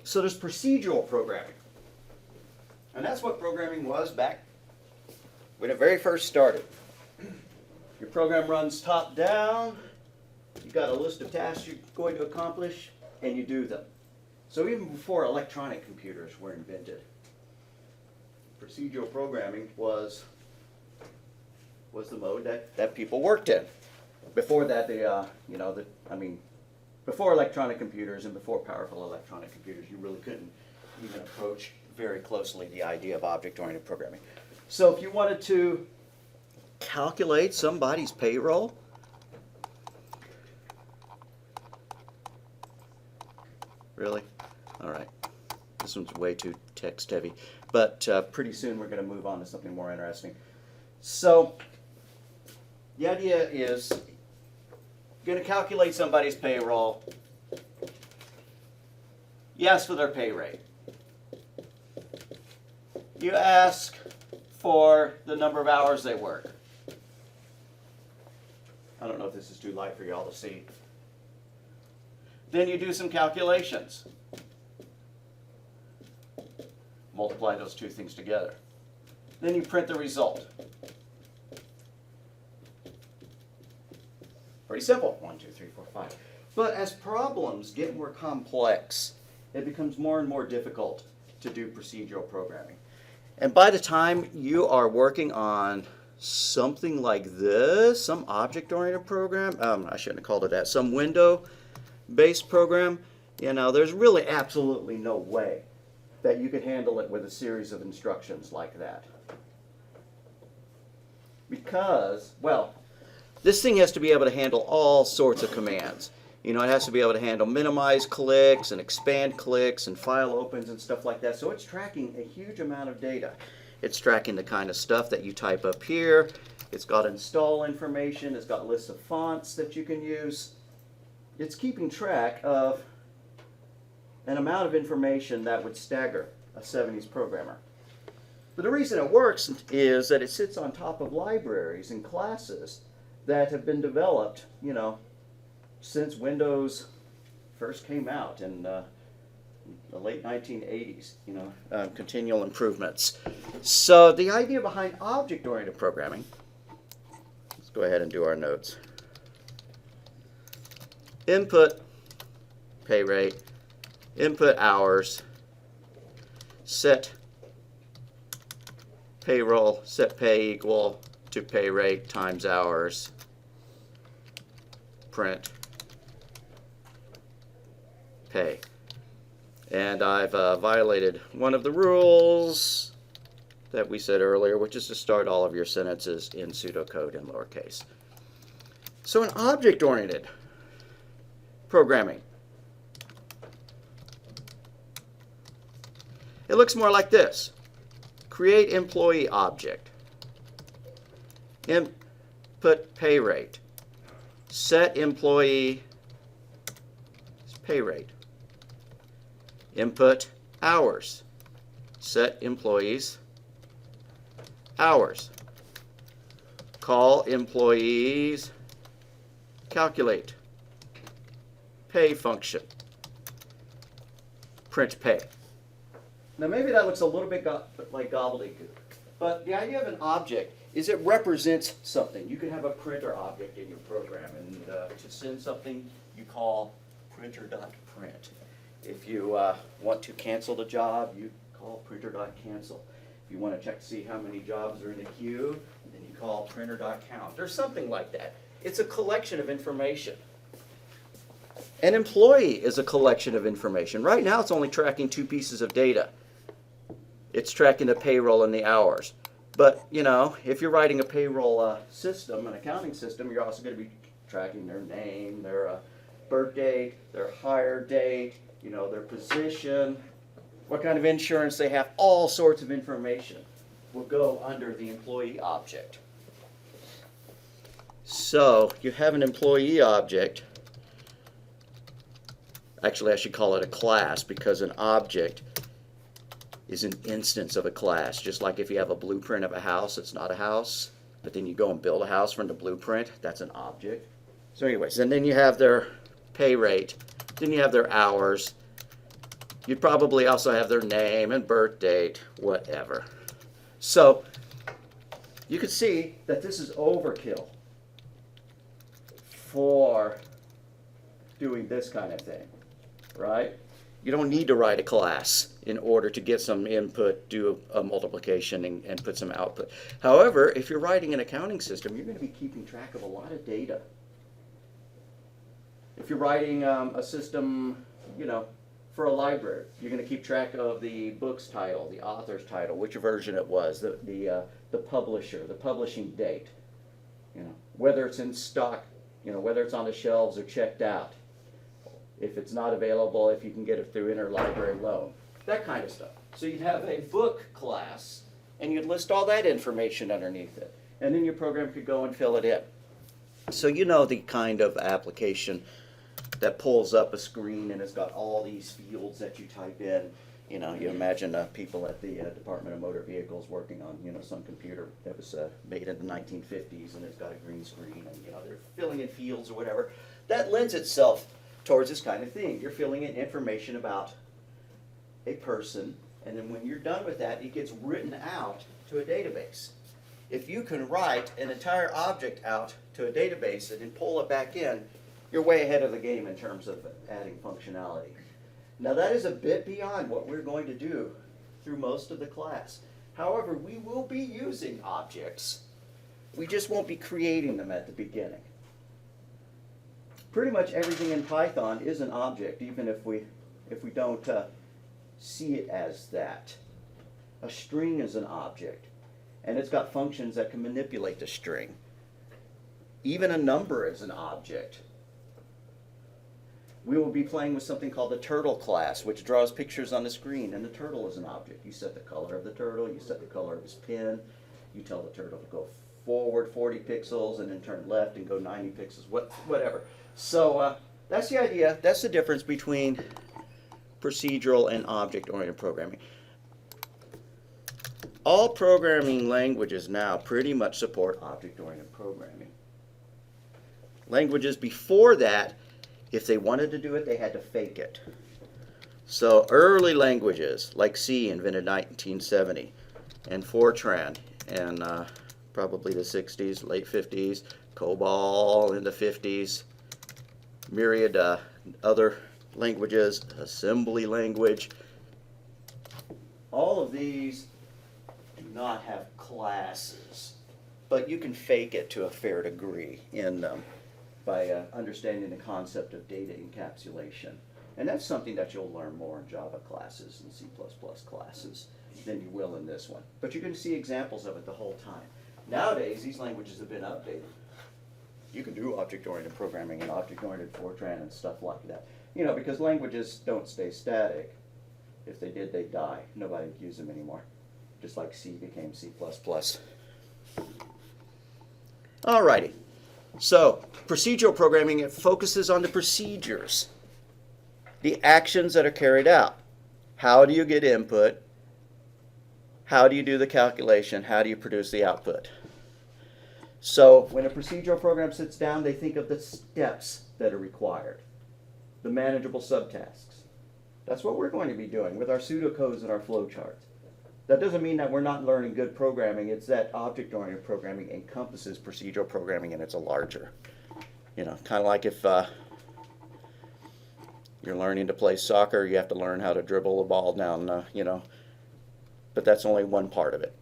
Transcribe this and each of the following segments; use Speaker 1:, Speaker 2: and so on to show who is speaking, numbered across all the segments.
Speaker 1: So there's procedural programming. And that's what programming was back when it very first started. Your program runs top down. You've got a list of tasks you're going to accomplish, and you do them. So even before electronic computers were invented, procedural programming was the mode that people worked in. Before that, before electronic computers and before powerful electronic computers, you really couldn't even approach very closely the idea of object-oriented programming. So if you wanted to calculate somebody's payroll, really? All right. This one's way too text heavy. But pretty soon we're going to move on to something more interesting. So the idea is you're going to calculate somebody's payroll. You ask for their pay rate. You ask for the number of hours they work. I don't know if this is too light for y'all to see. Then you do some calculations. Multiply those two things together. Then you print the result. Pretty simple. 1, 2, 3, 4, 5. But as problems get more complex, it becomes more and more difficult to do procedural programming. And by the time you are working on something like this, some object-oriented program, I shouldn't have called it that, some window-based program, there's really absolutely no way that you could handle it with a series of instructions like that. Because, well, this thing has to be able to handle all sorts of commands. It has to be able to handle minimize clicks and expand clicks and file opens and stuff like that. So it's tracking a huge amount of data. It's tracking the kind of stuff that you type up here. It's got install information. It's got lists of fonts that you can use. It's keeping track of an amount of information that would stagger a 70s programmer. But the reason it works is that it sits on top of libraries and classes that have been developed, since Windows first came out in the late 1980s, continual improvements. So the idea behind object-oriented programming, let's go ahead and do our notes. Input pay rate, input hours, set payroll, set pay equal to pay rate times hours, print pay. And I've violated one of the rules that we said earlier, which is to start all of your sentences in pseudocode in lowercase. So in object-oriented programming, it looks more like this. Create employee object. Input pay rate. Set employee pay rate. Input hours. Set employees hours. Call employees calculate pay function. Print pay. Now maybe that looks a little bit like gobbledygook, but the idea of an object is it represents something. You can have a printer object in your program, and to send something you call printer.print. If you want to cancel the job, you call printer.cancel. If you want to check to see how many jobs are in the queue, then you call printer.count. There's something like that. It's a collection of information. An employee is a collection of information. Right now it's only tracking two pieces of data. It's tracking the payroll and the hours. But, if you're writing a payroll system, an accounting system, you're also going to be tracking their name, their birth date, their hire date, their position, what kind of insurance they have. All sorts of information will go under the employee object. So you have an employee object. Actually, I should call it a class, because an object is an instance of a class. Just like if you have a blueprint of a house, it's not a house, but then you go and build a house from the blueprint, that's an object. So anyways, and then you have their pay rate, then you have their hours, You'd probably also have their name and birth date, whatever. So you can see that this is overkill for doing this kind of thing, right? You don't need to write a class in order to get some input, do a multiplication, and put some output. However, if you're writing an accounting system, you're going to be keeping track of a lot of data. If you're writing a system, you know, for a library, you're going to keep track of the book's title, the author's title, which version it was, the publisher, the publishing date, you know, whether it's in stock, you know, whether it's on the shelves or checked out. If it's not available, if you can get it through interlibrary loan, that kind of stuff. So you'd have a book class, and you'd list all that information underneath it. And then your program could go and fill it in. So you know the kind of application that pulls up a screen and it's got all these fields that you type in. You know, you imagine people at the Department of Motor Vehicles working on, you know, some computer that was made in the 1950s, and it's got a green screen, and, you know, they're filling in fields or whatever. That lends itself towards this kind of thing. You're filling in information about a person, and then when you're done with that, it gets written out to a database. If you can write an entire object out to a database and then pull it back in, you're way ahead of the game in terms of adding functionality. Now that is a bit beyond what we're going to do through most of the class. However, we will be using objects. We just won't be creating them at the beginning. Pretty much everything in Python is an object, even if we don't see it as that. A string is an object, and it's got functions that can manipulate the string. Even a number is an object. We will be playing with something called the turtle class, which draws pictures on the screen, and the turtle is an object. You set the color of the turtle, you set the color of his pin, you tell the turtle to go forward 40 pixels and then turn left and go 90 pixels, whatever. So that's the idea. That's the difference between procedural and object-oriented programming. All programming languages now pretty much support object-oriented programming. Languages before that, if they wanted to do it, they had to fake it. So early languages like C, invented in 1970, and Fortran, and probably the 60s, late 50s, COBOL in the 50s, myriad other languages, assembly language. All of these do not have classes, but you can fake it to a fair degree in them by understanding the concept of data encapsulation. And that's something that you'll learn more in Java classes and C++ classes than you will in this one. But you're going to see examples of it the whole time. Nowadays, these languages have been updated. You can do object-oriented programming and object-oriented Fortran and stuff like that. You know, because languages don't stay static. If they did, they'd die. Nobody would use them anymore. Just like C became C++. Alrighty. So, procedural programming, it focuses on the procedures, the actions that are carried out. How do you get input? How do you do the calculation? How do you produce the output? So, when a procedural program sits down, they think of the steps that are required, the manageable subtasks. That's what we're going to be doing with our pseudocodes and our flowcharts. That doesn't mean that we're not learning good programming. It's that object-oriented programming encompasses procedural programming, and it's a larger. You know, kind of like if you're learning to play soccer, you have to learn how to dribble the ball down, you know. But that's only one part of it.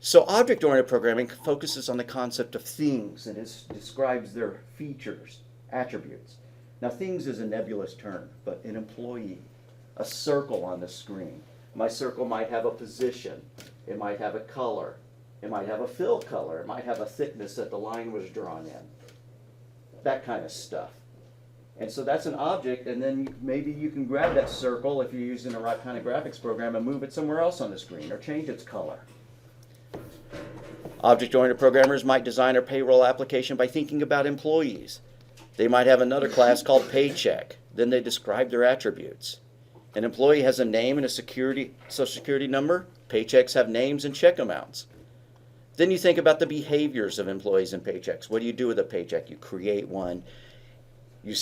Speaker 1: So object-oriented programming focuses on the concept of things, and it describes their features, attributes. Now, things is a nebulous term, but an employee, a circle on the screen. My circle might have a position, it might have a color, it might have a fill color, it might have a thickness that the line was drawn in. That kind of stuff. And so that's an object, and then maybe you can grab that circle if you're using the right kind of graphics program and move it somewhere else on the screen or change its color. Object-oriented programmers might design a payroll application by thinking about employees. They might have another class called paycheck. Then they describe their attributes. An employee has a name and a social security number. Paychecks have names and check amounts. Then you think about the behaviors of employees and paychecks. What do you do with a paycheck? You create one. You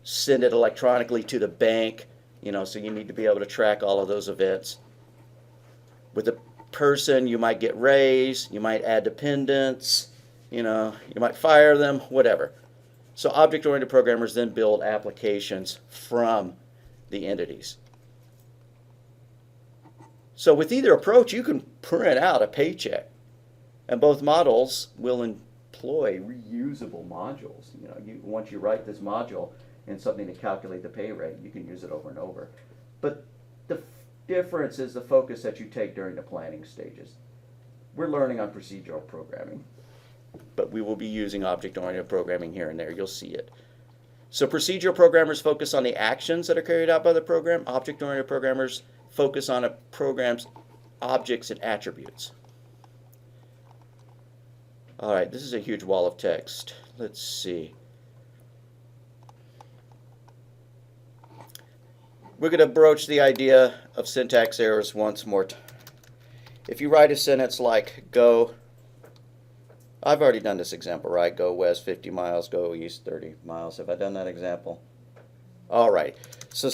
Speaker 1: send it electronically to the bank. So you need to be able to track all of those events. With a person, you might get raised, you might add dependents, you might fire them, whatever. So object-oriented programmers then build applications from the entities. So with either approach, you can print out a paycheck, and both models will employ reusable modules. Once you write this module and something to calculate the pay rate, you can use it over and over. But the difference is the focus that you take during the planning stages. We're learning on procedural programming, but we will be using object-oriented programming here and there. You'll see it. So procedural programmers focus on the actions that are carried out by the program. Object-oriented programmers focus on a program's objects and attributes. All right, this is a huge wall of text. Let's see. We're going to broach the idea of syntax errors once more. If you write a sentence like go, I've already done this example, right? Go west 50 miles, go east 30 miles. Have I done that example? All right. So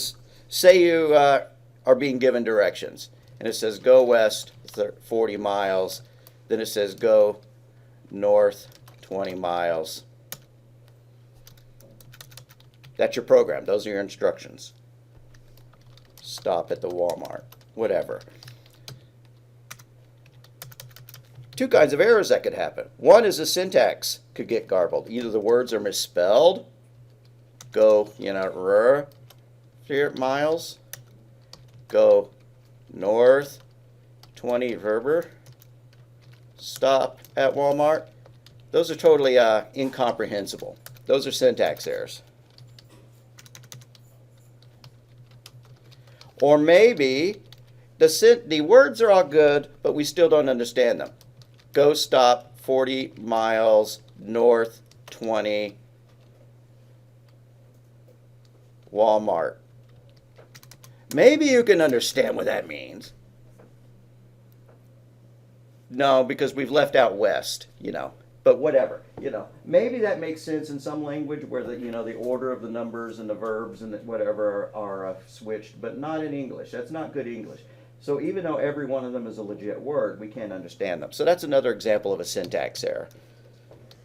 Speaker 1: say you are being given directions, and it says go west 40 miles. Then it says go north 20 miles. That's your program. Those are your instructions. Stop at the Walmart, whatever. Two kinds of errors that could happen. One is the syntax could get garbled. Either the words are misspelled, go, miles, go north, 20 Verber, stop at Walmart. Those are totally incomprehensible. Those are syntax errors. Or maybe the words are all good, but we still don't understand them. Go stop 40 miles north 20 Walmart. Maybe you can understand what that means. No, because we've left out west, But whatever, Maybe that makes sense in some language where the order of the numbers and the verbs and whatever are switched, but not in English. That's not good English. So even though every one of them is a legit word, we can't understand them. So that's another example of a syntax error.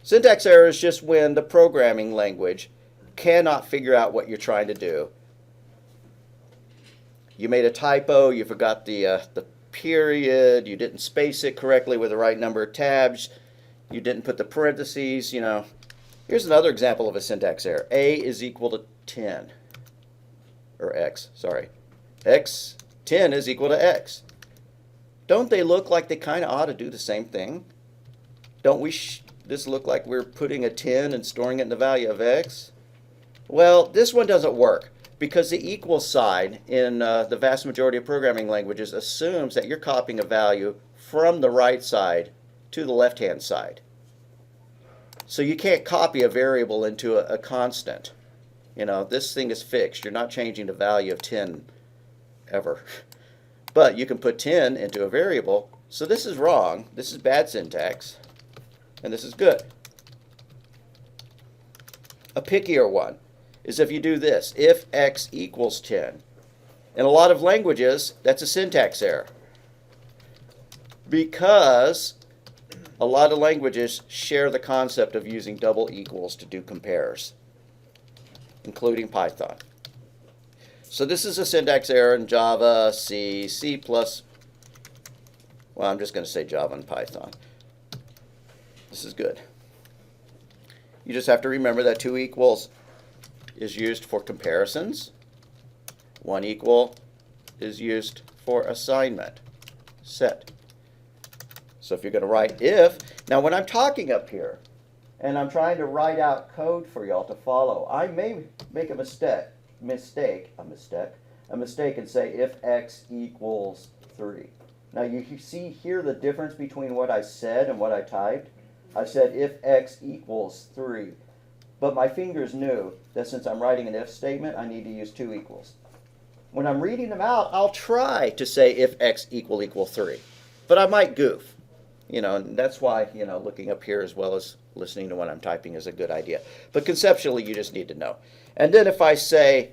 Speaker 1: Syntax error is just when the programming language cannot figure out what you're trying to do. You made a typo, you forgot the period, you didn't space it correctly with the right number of tabs, you didn't put the parentheses, Here's another example of a syntax error. A is equal to 10. Or x, sorry. 10 is equal to x. Don't they look like they kind of ought to do the same thing? Don't this look like we're putting a 10 and storing it in the value of x? Well, this one doesn't work because the equal sign in the vast majority of programming languages assumes that you're copying a value from the right side to the left-hand side. So you can't copy a variable into a constant. This thing is fixed. You're not changing the value of 10 ever. But you can put 10 into a variable. So this is wrong. This is bad syntax. And this is good. A pickier one is if you do this. If x equals 10. In a lot of languages, that's a syntax error. Because a lot of languages share the concept of using double equals to do compares, including Python. So this is a syntax error in Java, C, C++. Well, I'm just going to say Java and Python. This is good. You just have to remember that 2 equals is used for comparisons. 1 equal is used for assignment, set. So if you're going to write if, now when I'm talking up here and I'm trying to write out code for y'all to follow, I may make a mistake and say if x equals 3. Now you see here the difference between what I said and what I typed. I said if x equals 3, but my fingers knew that since I'm writing an if statement, I need to use 2 equals. When I'm reading them out, I'll try to say if x equal 3, but I might goof. And that's why, looking up here as well as listening to what I'm typing is a good idea. But conceptually, you just need to know. And then if I say,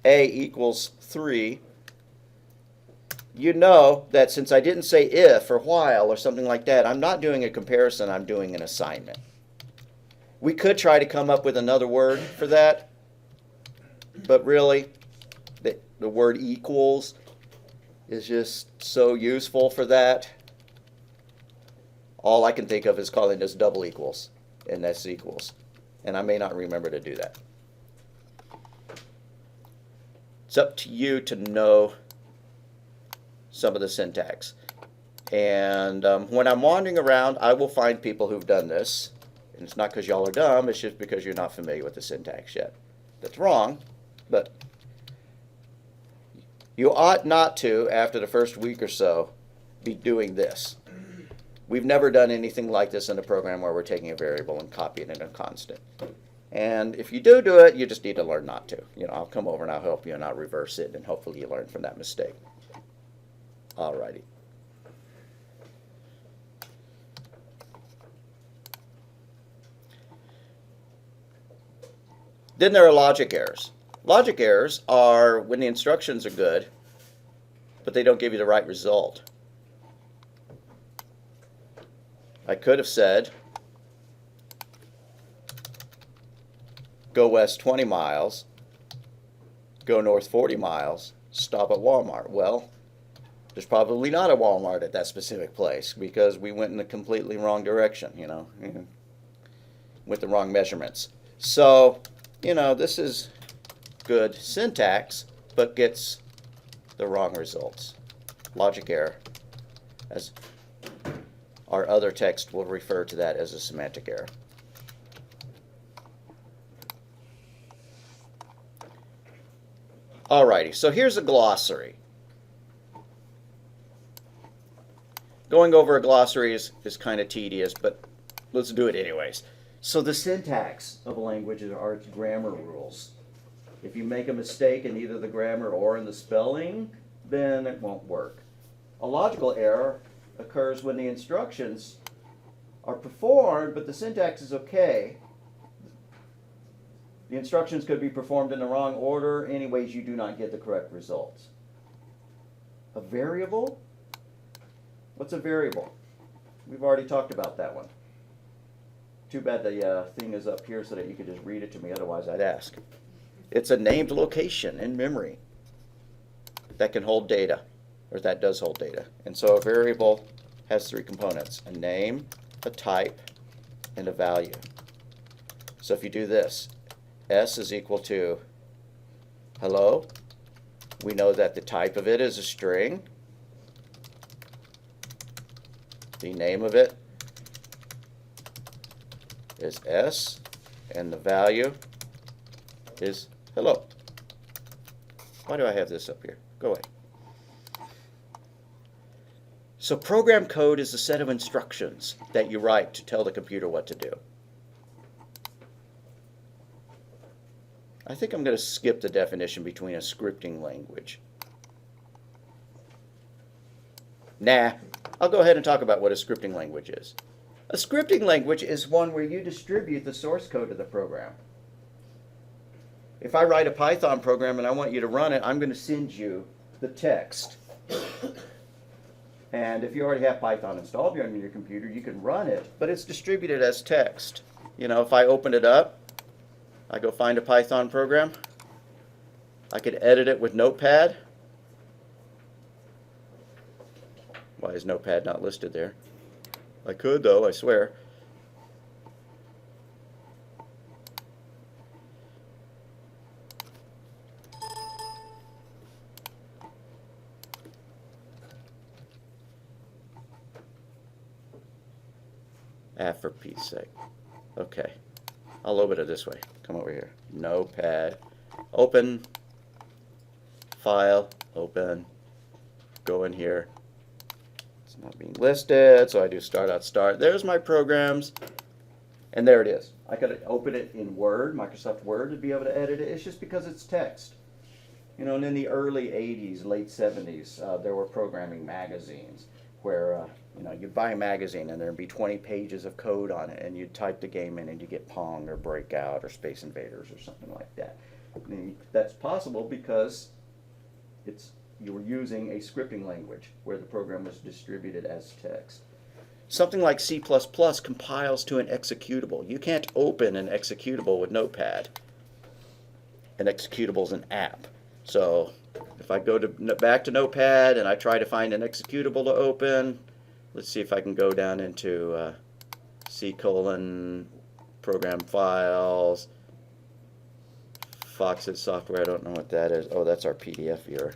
Speaker 1: A equals 3, you know that since I didn't say if or while or something like that, I'm not doing a comparison, I'm doing an assignment. We could try to come up with another word for that, but really, the word equals is just so useful for that. All I can think of is calling this double equals, and that's equals. And I may not remember to do that. It's up to you to know some of the syntax. And when I'm wandering around, I will find people who've done this. And it's not because y'all are dumb, it's just because you're not familiar with the syntax yet. That's wrong, but you ought not to, after the first week or so, be doing this. We've never done anything like this in a program where we're taking a variable and copying it in a constant. And if you do it, you just need to learn not to. You know, I'll come over and I'll help you and I'll reverse it, and hopefully you learn from that mistake. Alrighty. Then there are logic errors. Logic errors are when the instructions are good, but they don't give you the right result. I could have said, go west 20 miles, go north 40 miles, stop at Walmart. Well, there's probably not a Walmart at that specific place because we went in the completely wrong direction, you know, with the wrong measurements. So, you know, this is good syntax, but gets the wrong results. Logic error, as our other text will refer to that as a semantic error. Alrighty, so here's a glossary. Going over a glossary is kind of tedious, but let's do it anyways. So the syntax of a language are its grammar rules. If you make a mistake in either the grammar or in the spelling, then it won't work. A logical error occurs when the instructions are performed, but the syntax is okay. The instructions could be performed in the wrong order. Anyways, you do not get the correct results. A variable? What's a variable? We've already talked about that one. Too bad the thing is up here so that you could just read it to me, otherwise I'd ask. It's a named location in memory that can hold data, or that does hold data. And so a variable has three components: a name, a type, and a value. So if you do this, S is equal to hello. We know that the type of it is a string. The name of it is S, and the value is hello. Why do I have this up here? Go away. So program code is a set of instructions that you write to tell the computer what to do. I think I'm going to skip the definition between a scripting language. Nah, I'll go ahead and talk about what a scripting language is. A scripting language is one where you distribute the source code of the program. If I write a Python program and I want you to run it, I'm going to send you the text. And if you already have Python installed on your computer, you can run it, but it's distributed as text. You know, if I open it up, I go find a Python program, I could edit it with Notepad. Why is Notepad not listed there? I could though, I swear. For Pete's sake. Okay. I'll open it this way. Come over here. Notepad. Open. File. Open. Go in here. It's not being listed, so I do start out start. There's my programs. And there it is. I could open it in Word, Microsoft Word, to be able to edit it. It's just because it's text. You know, and in the early 80s, late 70s, there were programming magazines where you know, you'd buy a magazine and there'd be 20 pages of code on it, and you'd type the game in and you get Pong or Breakout or Space Invaders or something like that. That's possible because you were using a scripting language where the program was distributed as text. Something like C++ compiles to an executable. You can't open an executable with Notepad. An executable is an app. So if I go back to Notepad and I try to find an executable to open, let's see if I can go down into C:, program files, Fox's software, I don't know what that is. Oh, that's our PDF viewer.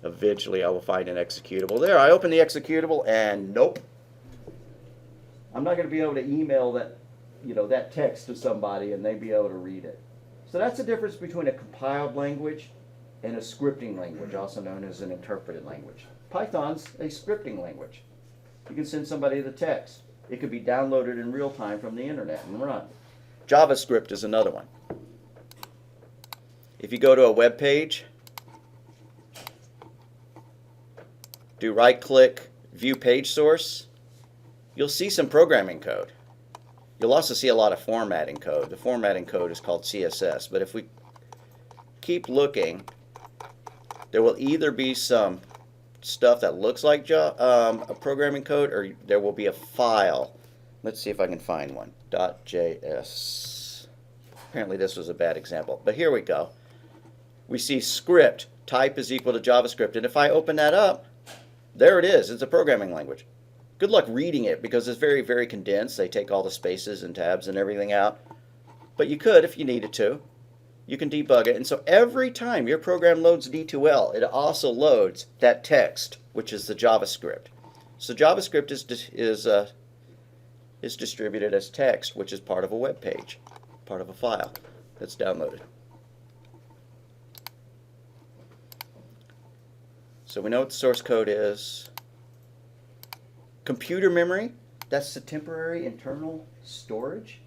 Speaker 1: Eventually I will find an executable. There, I open the executable and nope. I'm not going to be able to email that, that text to somebody and they'd be able to read it. So that's the difference between a compiled language and a scripting language, also known as an interpreted language. Python's a scripting language. You can send somebody the text. It could be downloaded in real time from the internet and run. JavaScript is another one. If you go to a web page, do right-click, view page source, you'll see some programming code. You'll also see a lot of formatting code. The formatting code is called CSS, but if we keep looking, there will either be some stuff that looks like a programming code, or there will be a file. Let's see if I can find one. .js. Apparently this was a bad example, but here we go. We see script, type is equal to JavaScript, and if I open that up, there it is. It's a programming language. Good luck reading it because it's very, very condensed. They take all the spaces and tabs and everything out. But you could if you needed to. You can debug it. And so every time your program loads D2L, it also loads that text, which is the JavaScript. So JavaScript is distributed as text, which is part of a web page, part of a file that's downloaded. So we know what the source code is. Computer memory, that's the temporary internal storage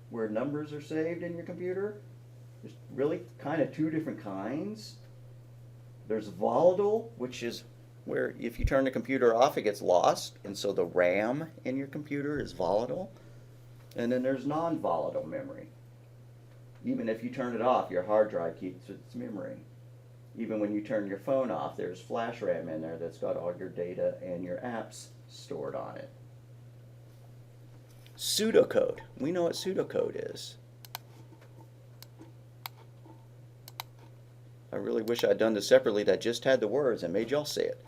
Speaker 1: where numbers are saved in your computer. There's really kind of two different kinds. There's volatile, which is where if you turn the computer off, it gets lost, and so the RAM in your computer is volatile. And then there's non-volatile memory. Even if you turn it off, your hard drive keeps its memory. Even when you turn your phone off, there's flash RAM in there that's got all your data and your apps stored on it. Pseudocode. We know what pseudocode is. I really wish I'd done this separately that just had the words and made y'all see it.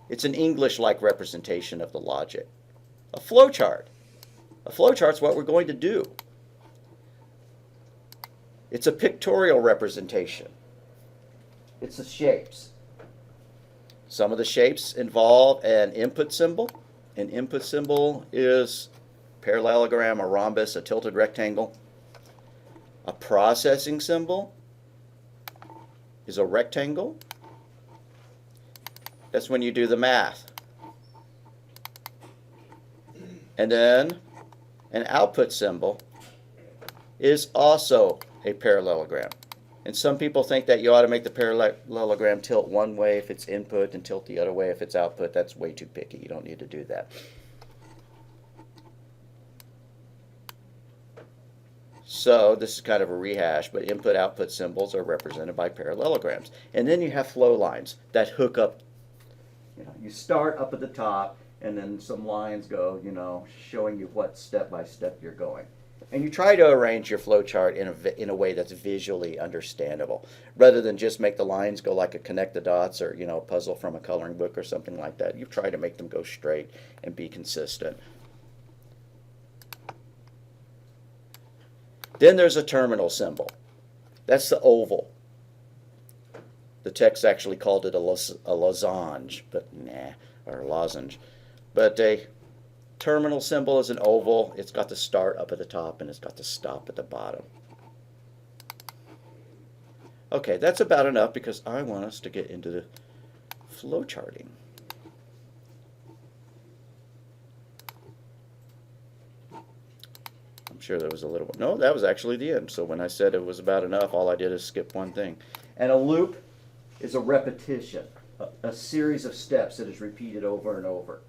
Speaker 1: It's an English-like representation of the logic. A flowchart. A flowchart's what we're going to do. It's a pictorial representation. It's the shapes. Some of the shapes involve an input symbol. An input symbol is parallelogram, a rhombus, a tilted rectangle. A processing symbol is a rectangle. That's when you do the math. And then an output symbol is also a parallelogram. And some people think that you ought to make the parallelogram tilt one way if it's input and tilt the other way if it's output. That's way too picky. You don't need to do that. So this is kind of a rehash, but input-output symbols are represented by parallelograms. And then you have flow lines that hook up. You start up at the top, and then some lines go, showing you what step by step you're going. And you try to arrange your flowchart in a way that's visually understandable, rather than just make the lines go like a connect the dots or a puzzle from a coloring book or something like that. You try to make them go straight and be consistent. Then there's a terminal symbol. That's the oval. The text actually called it a lozenge, or lozenge. But a terminal symbol is an oval. It's got the start up at the top and it's got the stop at the bottom. Okay, that's about enough because I want us to get into the flowcharting. I'm sure there was a little one. No, that was actually the end. So when I said it was about enough, all I did is skip one thing. And a loop is a repetition, a series of steps that is repeated over and over.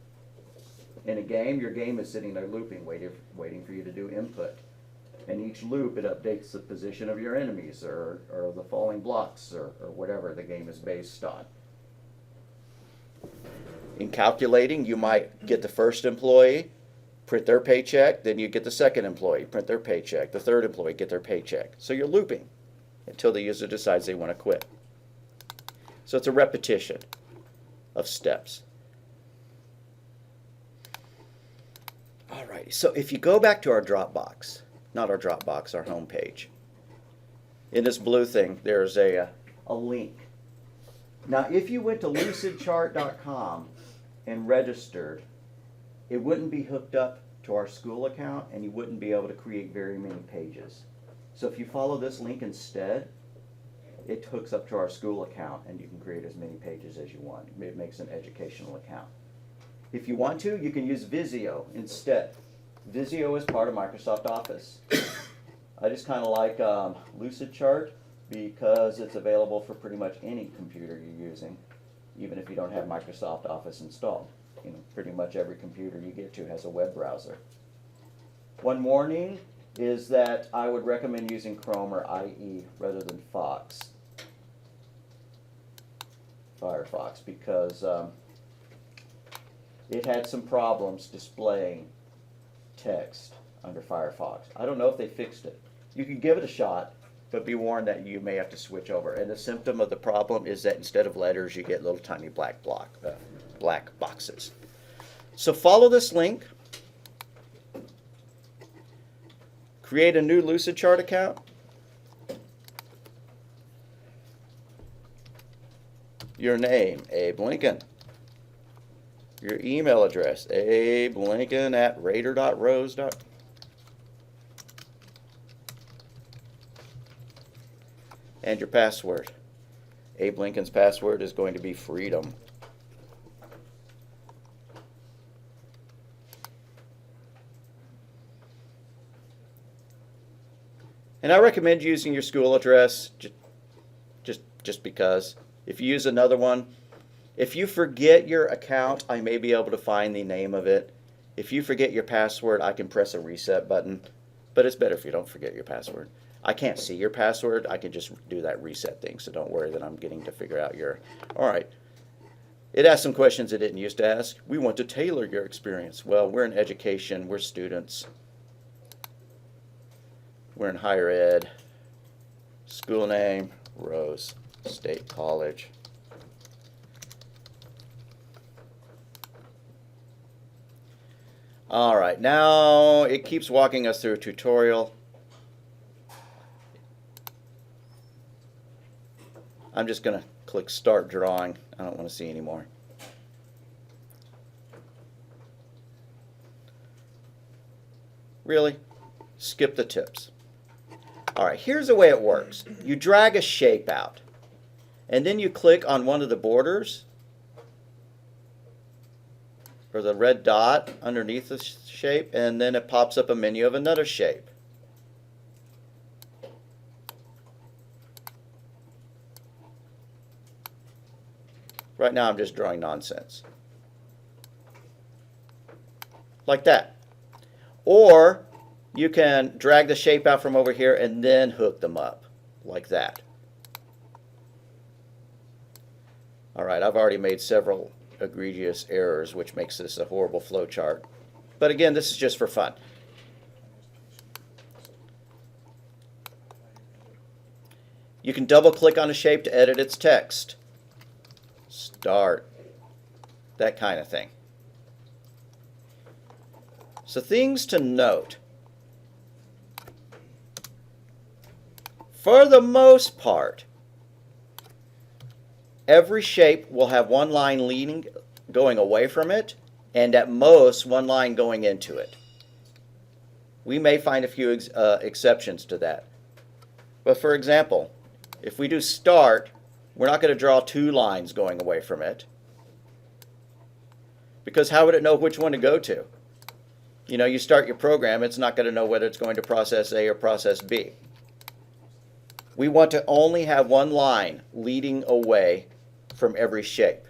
Speaker 1: In a game, your game is sitting there looping, waiting for you to do input. And each loop, it updates the position of your enemies or the falling blocks or whatever the game is based on. In calculating, you might get the first employee, print their paycheck, then you get the second employee, print their paycheck, the third employee, get their paycheck. So you're looping until the user decides they want to quit. So it's a repetition of steps. Alrighty, so if you go back to our Dropbox, not our Dropbox, our home page, in this blue thing, there's a link. Now, if you went to lucidchart.com and registered, it wouldn't be hooked up to our school account, and you wouldn't be able to create very many pages. So if you follow this link instead, it hooks up to our school account, and you can create as many pages as you want. It makes an educational account. If you want to, you can use Visio instead. Visio is part of Microsoft Office. I just kind of like Lucidchart because it's available for pretty much any computer you're using, even if you don't have Microsoft Office installed. You know, pretty much every computer you get to has a web browser. One warning is that I would recommend using Chrome or IE rather than Firefox, because it had some problems displaying text under Firefox. I don't know if they fixed it. You can give it a shot, but be warned that you may have to switch over. And the symptom of the problem is that instead of letters, you get little tiny black boxes. So follow this link. Create a new Lucidchart account. Your name, Abe Lincoln. Your email address, abelincoln@raider.rose. And your password. Abe Lincoln's password is going to be freedom. And I recommend using your school address just because. If you use another one, if you forget your account, I may be able to find the name of it. If you forget your password, I can press a reset button, but it's better if you don't forget your password. I can't see your password. I can just do that reset thing, so don't worry that I'm getting to figure out your... All right. It asked some questions it didn't used to ask. We want to tailor your experience. Well, we're in education. We're students. We're in higher ed. School name, Rose State College. All right, now it keeps walking us through a tutorial. I'm just going to click Start Drawing. I don't want to see anymore. Really? Skip the tips. All right, here's the way it works. You drag a shape out, and then you click on one of the borders, or the red dot underneath the shape, and then it pops up a menu of another shape. Right now I'm just drawing nonsense. Like that. Or you can drag the shape out from over here and then hook them up. Like that. Alright, I've already made several egregious errors, which makes this a horrible flowchart. But again, this is just for fun. You can double click on a shape to edit its text. Start. That kind of thing. So things to note. For the most part, every shape will have one line leading, going away from it, and at most one line going into it. We may find a few exceptions to that. But for example, if we do start, we're not going to draw two lines going away from it. Because how would it know which one to go to? You know, you start your program, it's not going to know whether it's going to process A or process B. We want to only have one line leading away from every shape.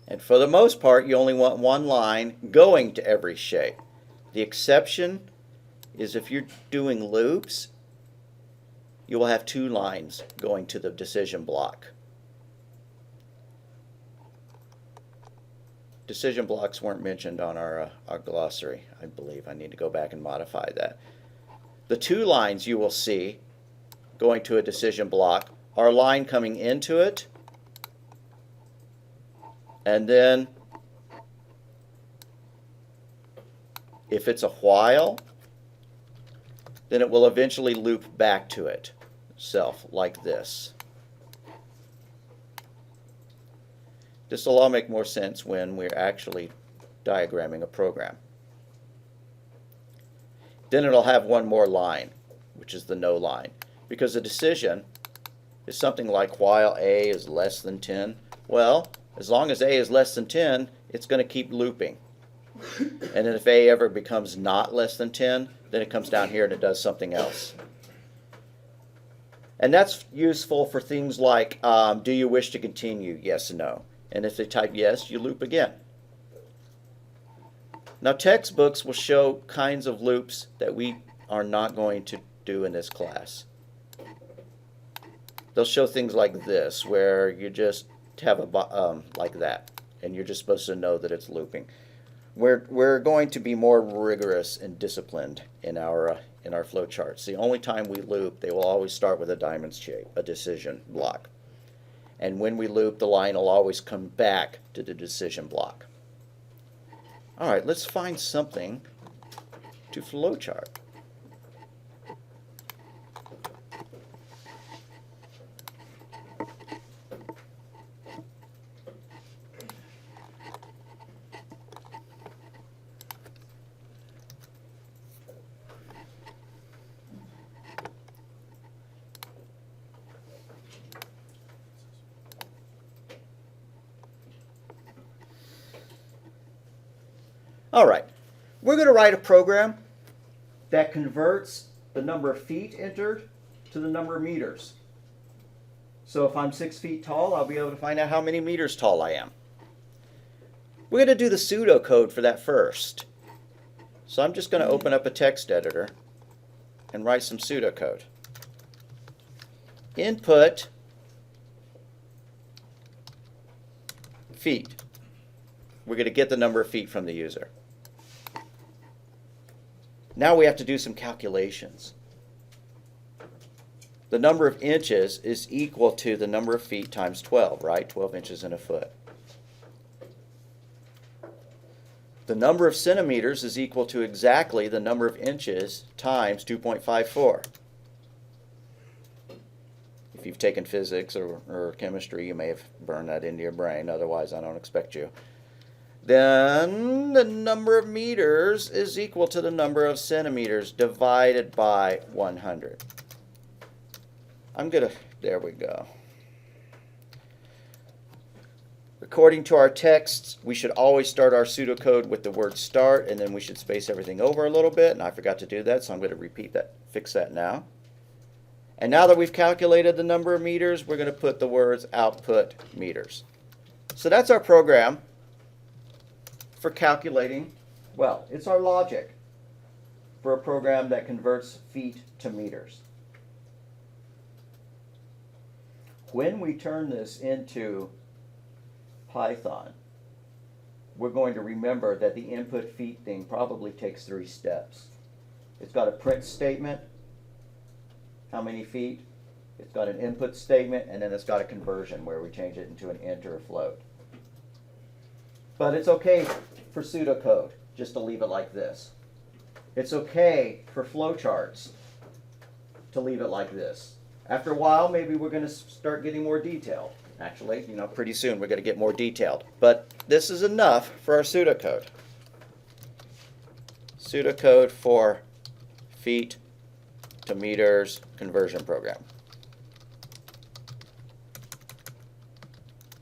Speaker 1: And for the most part, you only want one line going to every shape. The exception is if you're doing loops, you will have two lines going to the decision block. Decision blocks weren't mentioned on our glossary, I believe. I need to go back and modify that. The two lines you will see going to a decision block are a line coming into it, and then if it's a while, then it will eventually loop back to itself like this. This will all make more sense when we're actually diagramming a program. Then it'll have one more line, which is the no line, because a decision is something like while a is less than 10. Well, as long as a is less than 10, it's going to keep looping. And then if a ever becomes not less than 10, then it comes down here and it does something else. And that's useful for things like, do you wish to continue? Yes and no. And if they type yes, you loop again. Now textbooks will show kinds of loops that we are not going to do in this class. They'll show things like this, where you just have a like that, and you're just supposed to know that it's looping. We're going to be more rigorous and disciplined in our flowcharts. The only time we loop, they will always start with a diamond shape, a decision block. And when we loop, the line will always come back to the decision block. All right, let's find something to flowchart. All right, we're going to write a program that converts the number of feet entered to the number of meters. So if I'm 6 feet tall, I'll be able to find out how many meters tall I am. We're going to do the pseudocode for that first. So I'm just going to open up a text editor and write some pseudocode. Input feet. We're going to get the number of feet from the user. Now we have to do some calculations. The number of inches is equal to the number of feet times 12, right? 12 inches in a foot. The number of centimeters is equal to exactly the number of inches times 2.54. If you've taken physics or chemistry, you may have burned that into your brain. Otherwise, I don't expect you. Then the number of meters is equal to the number of centimeters divided by 100. There we go. According to our texts, we should always start our pseudocode with the word start, and then we should space everything over a little bit, and I forgot to do that, so I'm going to repeat that, fix that now. And now that we've calculated the number of meters, we're going to put the words output meters. So that's our program for calculating, well, it's our logic for a program that converts feet to meters. When we turn this into Python, we're going to remember that the input feet thing probably takes 3 steps. It's got a print statement, how many feet, it's got an input statement, and then it's got a conversion where we change it into an int or a float. But it's okay for pseudocode just to leave it like this. It's okay for flowcharts to leave it like this. After a while, maybe we're going to start getting more detailed. Actually, pretty soon we're going to get more detailed. But this is enough for our pseudocode. Pseudocode for feet to meters conversion program.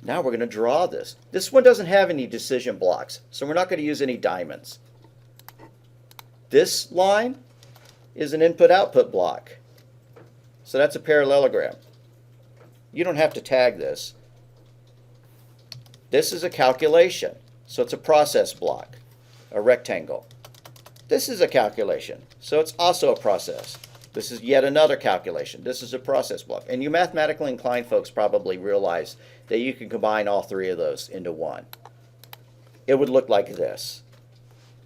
Speaker 1: Now we're going to draw this. This one doesn't have any decision blocks, so we're not going to use any diamonds. This line is an input-output block. So that's a parallelogram. You don't have to tag this. This is a calculation, so it's a process block, a rectangle. This is a calculation, so it's also a process. This is yet another calculation. This is a process block. And you mathematically inclined folks probably realize that you can combine all three of those into one. It would look like this.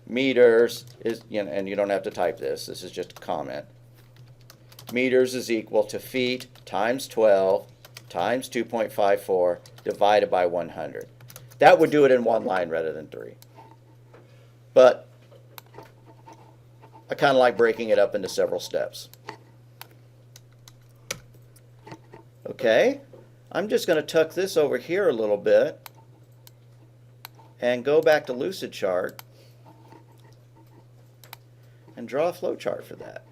Speaker 1: Meters is, and you don't have to type this. This is just a comment. Meters is equal to feet times 12 times 2.54 divided by 100. That would do it in one line rather than three. But I kind of like breaking it up into several steps. Okay, I'm just going to tuck this over here a little bit and go back to Lucidchart and draw a flowchart for that.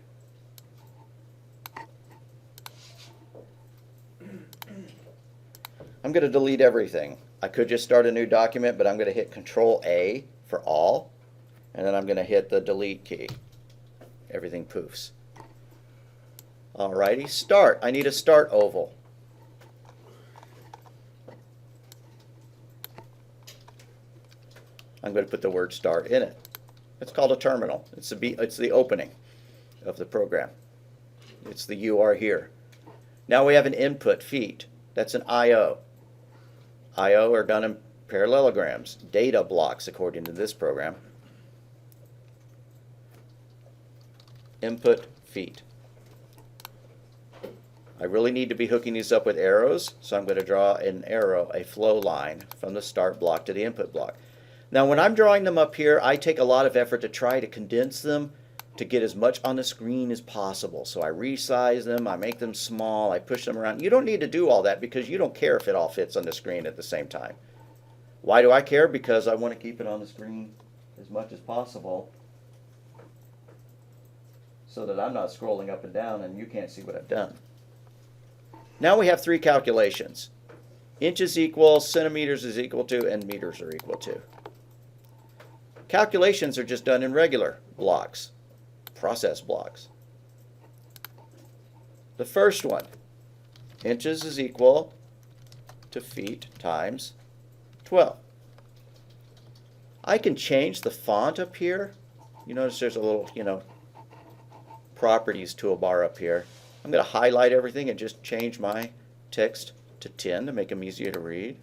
Speaker 1: I'm going to delete everything. I could just start a new document, but I'm going to hit Control A for all, and then I'm going to hit the delete key. Everything poofs. Alrighty, start. I need a start oval. I'm going to put the word start in it. It's called a terminal. It's the opening of the program. It's the "you are here." Now we have an input, feet. That's an I/O. I/O are done in parallelograms, data blocks according to this program. Input, feet. I really need to be hooking these up with arrows, so I'm going to draw an arrow, a flow line from the start block to the input block. Now when I'm drawing them up here, I take a lot of effort to try to condense them to get as much on the screen as possible. So I resize them, I make them small, I push them around. You don't need to do all that because you don't care if it all fits on the screen at the same time. Why do I care? Because I want to keep it on the screen as much as possible so that I'm not scrolling up and down and you can't see what I've done. Now we have three calculations. Inches equal, centimeters is equal to, and meters are equal to. Calculations are just done in regular blocks, process blocks. The first one, inches is equal to feet times 12. I can change the font up here. You notice there's a little, properties toolbar up here. I'm going to highlight everything and just change my text to 10 to make them easier to read.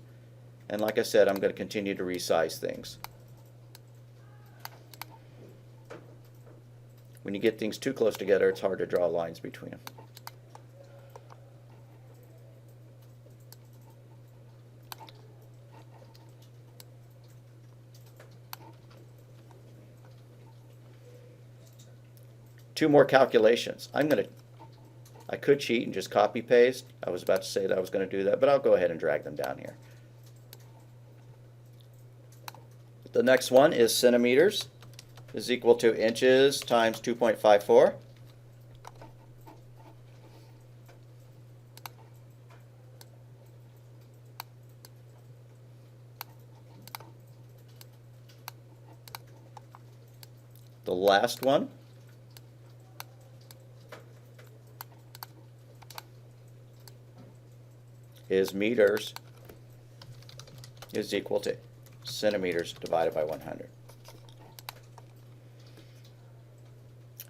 Speaker 1: And like I said, I'm going to continue to resize things. When you get things too close together, it's hard to draw lines between them. Two more calculations. I could cheat and just copy paste. I was about to say that I was going to do that, but I'll go ahead and drag them down here. The next one is centimeters is equal to inches times 2.54. The last one is meters is equal to centimeters divided by 100.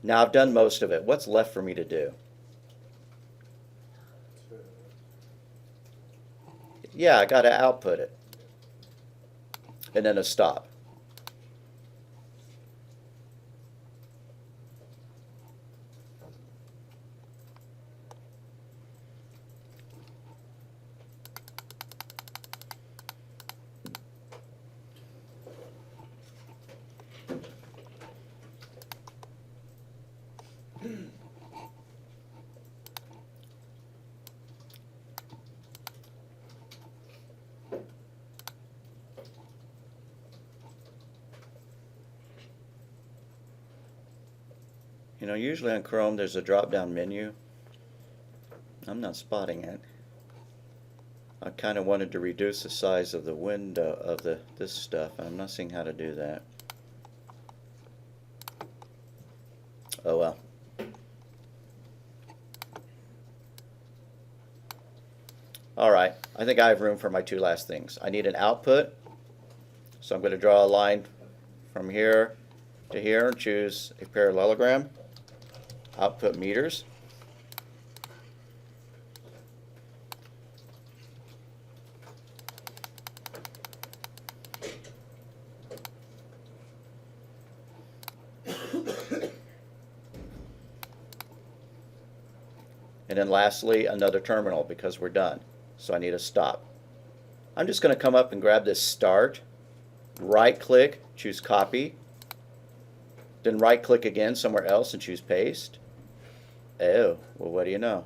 Speaker 1: Now I've done most of it. What's left for me to do? Yeah, I got to output it. And then a stop. Usually on Chrome there's a drop-down menu. I'm not spotting it. I kind of wanted to reduce the size of the window of this stuff, and I'm not seeing how to do that. Oh well. All right, I think I have room for my two last things. I need an output, so I'm going to draw a line from here to here and choose a parallelogram. Output meters. And then lastly, another terminal because we're done. So I need a stop. I'm just going to come up and grab this start, right click, choose copy, then right click again somewhere else and choose paste. Oh, well, what do you know?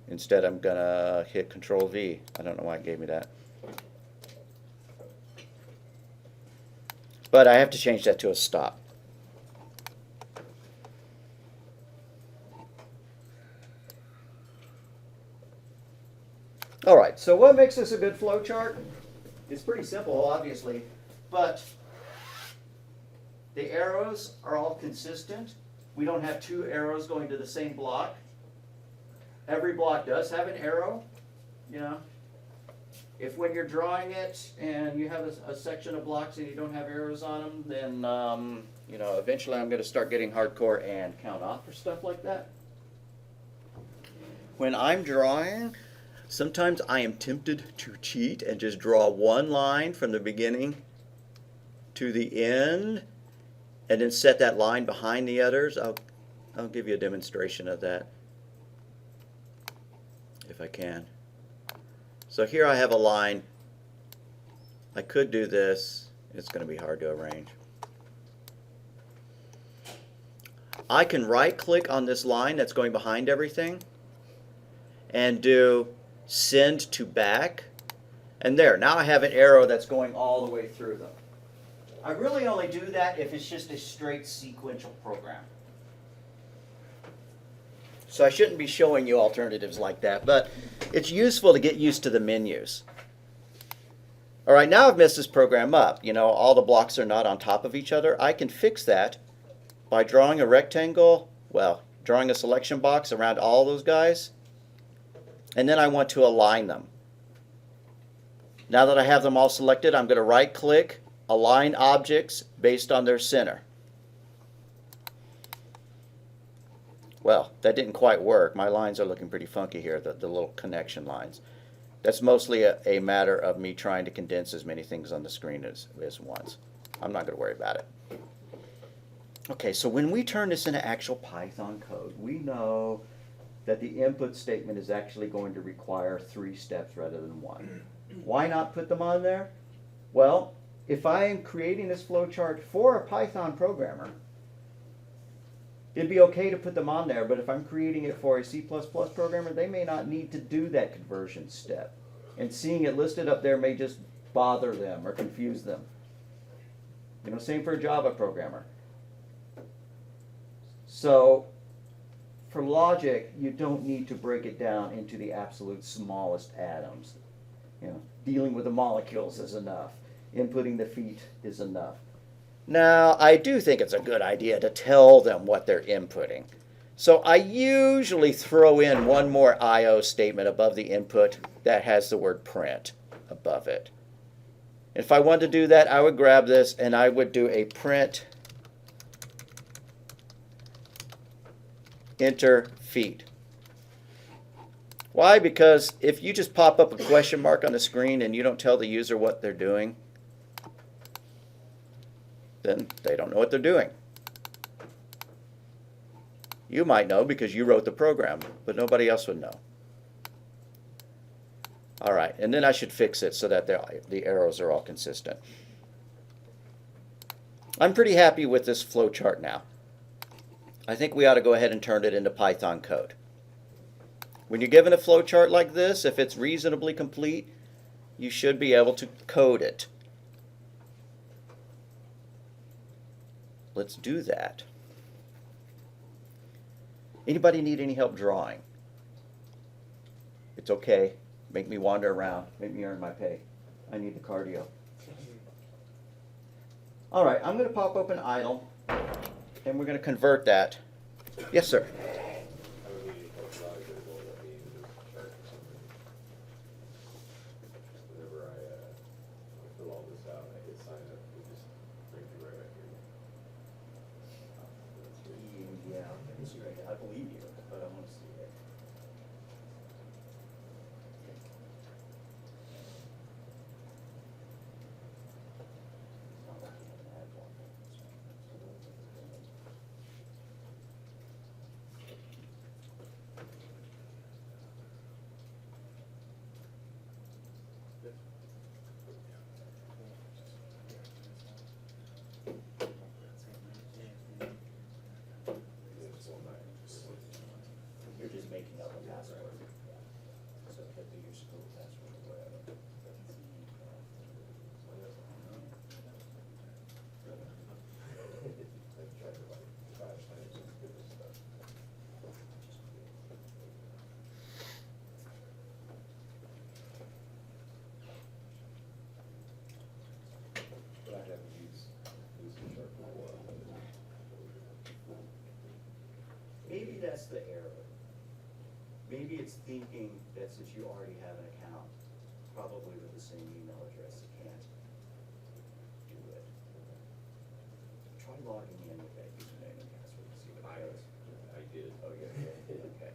Speaker 1: Instead, I'm going to hit Control V. I don't know why it gave me that. But I have to change that to a stop. All right, so what makes this a good flowchart? It's pretty simple, obviously, but the arrows are all consistent. We don't have two arrows going to the same block. Every block does have an arrow, you know. If when you're drawing it and you have a section of blocks and you don't have arrows on them, then, you know, eventually I'm going to start getting hardcore and count off for stuff like that. When I'm drawing, sometimes I am tempted to cheat and just draw one line from the beginning to the end and then set that line behind the others. I'll give you a demonstration of that if I can. So here I have a line. I could do this. It's going to be hard to arrange. I can right click on this line that's going behind everything and do send to back. And there, now I have an arrow that's going all the way through them. I really only do that if it's just a straight sequential program. So I shouldn't be showing you alternatives like that, but it's useful to get used to the menus. All right, now I've messed this program up. You know, all the blocks are not on top of each other. I can fix that by drawing a rectangle, well, drawing a selection box around all those guys, and then I want to align them. Now that I have them all selected, I'm going to right-click, align objects based on their center. Well, that didn't quite work. My lines are looking pretty funky here, the little connection lines. That's mostly a matter of me trying to condense as many things on the screen as once. I'm not going to worry about it. Okay, so when we turn this into actual Python code, we know that the input statement is actually going to require 3 steps rather than 1. Why not put them on there? Well, if I am creating this flowchart for a Python programmer, it'd be okay to put them on there, but if I'm creating it for a C++ programmer, they may not need to do that conversion step. And seeing it listed up there may just bother them or confuse them. You know, same for a Java programmer. So, for logic, you don't need to break it down into the absolute smallest atoms. You know, dealing with the molecules is enough. Inputting the feet is enough. Now, I do think it's a good idea to tell them what they're inputting. So I usually throw in one more I/O statement above the input that has the word print above it. If I wanted to do that, I would grab this and I would do a print enter feet. Why? Because if you just pop up a question mark on the screen and you don't tell the user what they're doing, then they don't know what they're doing. You might know because you wrote the program, but nobody else would know. All right, and then I should fix it so that the arrows are all consistent. I'm pretty happy with this flowchart now. I think we ought to go ahead and turn it into Python code. When you're given a flowchart like this, if it's reasonably complete, you should be able to code it. Let's do that. Anybody need any help drawing? It's okay. Make me wander around. Make me earn my pay. I need the cardio. All right, I'm going to pop open idle. and we're going to convert that. Yes, sir.
Speaker 2: Whenever I fill all this out, I hit sign up, it just brings me right back here.
Speaker 1: Yeah, let me see right here. I believe you, but I want to see it. It's not like you have an ad block. You're just making up a password. So hit the use code password or whatever.
Speaker 2: But I haven't used Lucidchart for a while.
Speaker 1: Maybe that's the error. Maybe it's thinking that since you already have an account, probably with the same email address, it can't do it. Try logging in with that username and password to see what it does.
Speaker 2: I did.
Speaker 1: Oh, yeah, okay.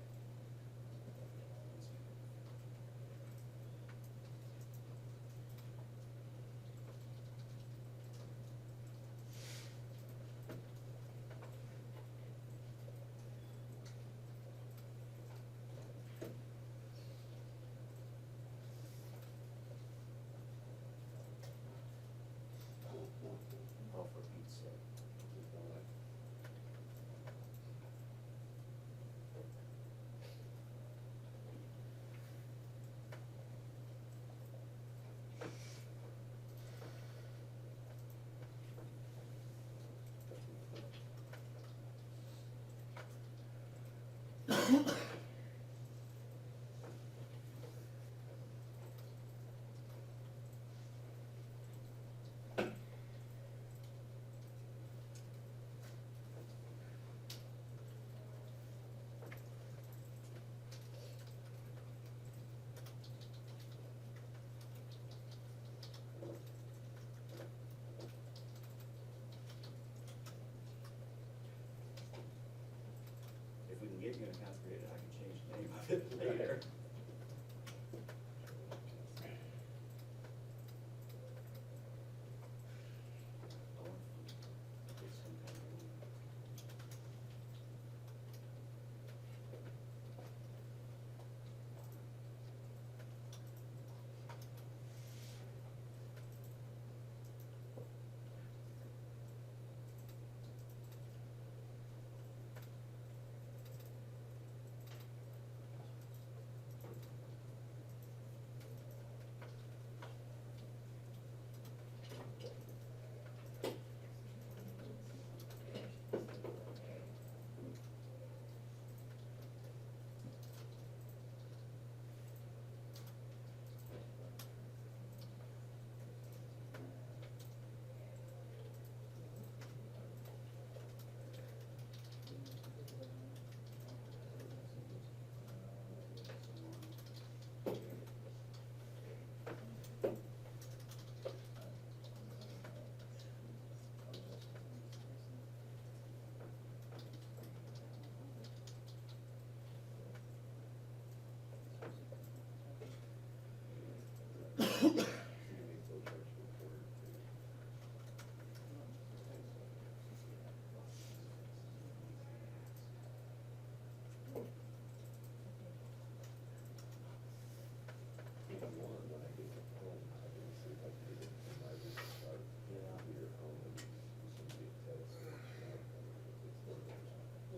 Speaker 1: Oh, for Pete's sake. If we can get you an account created, I can change the name of it later.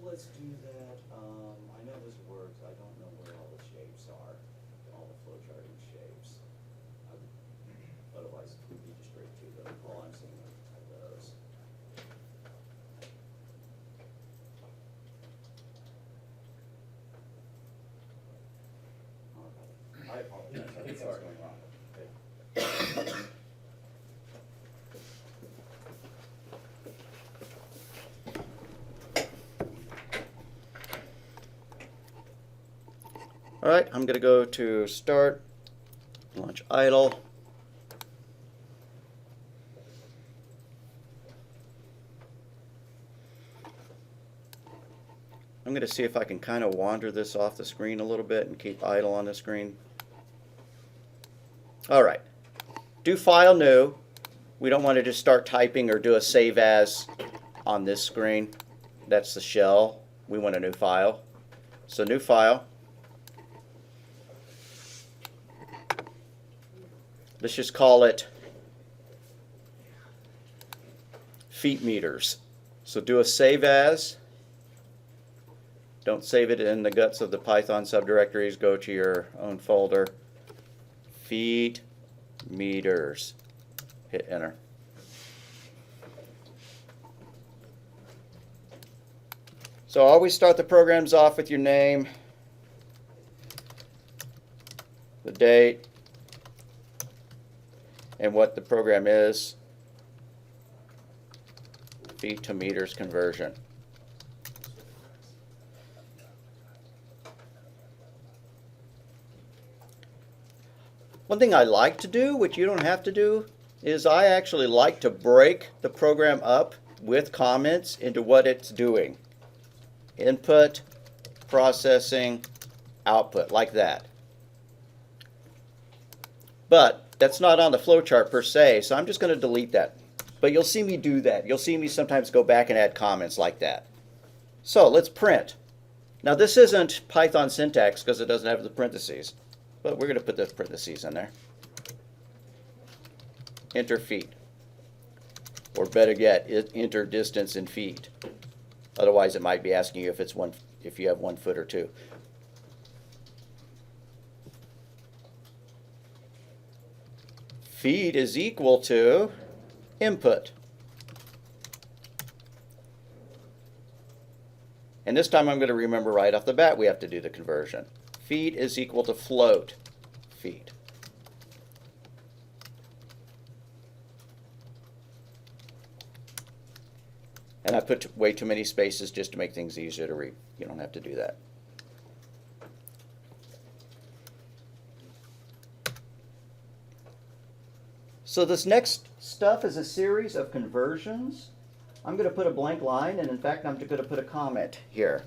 Speaker 1: Let's do that. I know this works. I don't know where all the shapes are, all the flowcharting shapes. Otherwise, we'd be just straight to them. All I'm seeing are those. All right. I apologize. I think something's going wrong. Okay. All right, I'm going to go to Start, Launch Idle. I'm going to see if I can kind of wander this off the screen a little bit and keep idle on the screen. All right, do File New. We don't want to just start typing or do a Save As on this screen. That's the shell. We want a new file. So New File. Let's just call it feet meters. So do a Save As. Don't save it in the guts of the Python subdirectories. Go to your own folder. Feet meters. Hit enter. So always start the programs off with your name, the date, and what the program is. Feet to meters conversion. One thing I like to do, which you don't have to do, is I actually like to break the program up with comments into what it's doing. Input, processing, output, like that. But that's not on the flowchart per se, so I'm just going to delete that. But you'll see me do that. You'll see me sometimes go back and add comments like that. So let's print. Now this isn't Python syntax because it doesn't have the parentheses. But we're going to put the parentheses in there. Enter feet. Or better yet, enter distance in feet. Otherwise, it might be asking you if you have 1 foot or 2. Feet is equal to input. And this time I'm going to remember right off the bat we have to do the conversion. Feet is equal to float feet. And I put way too many spaces just to make things easier to read. You don't have to do that. So this next stuff is a series of conversions. I'm going to put a blank line, and in fact I'm going to put a comment here.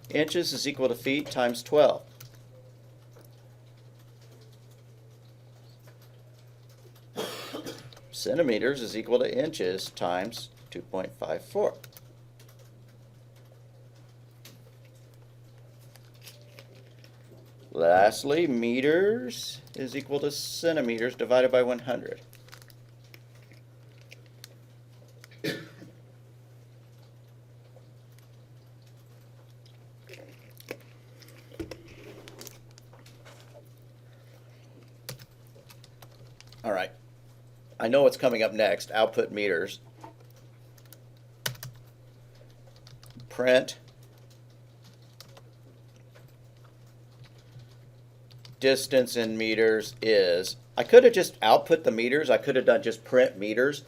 Speaker 1: Inches is equal to feet times 12. Centimeters is equal to inches times 2.54. Lastly, meters is equal to centimeters divided by 100. All right, I know what's coming up next, output meters. Print distance in meters is, I could have just output the meters, I could have done just print meters,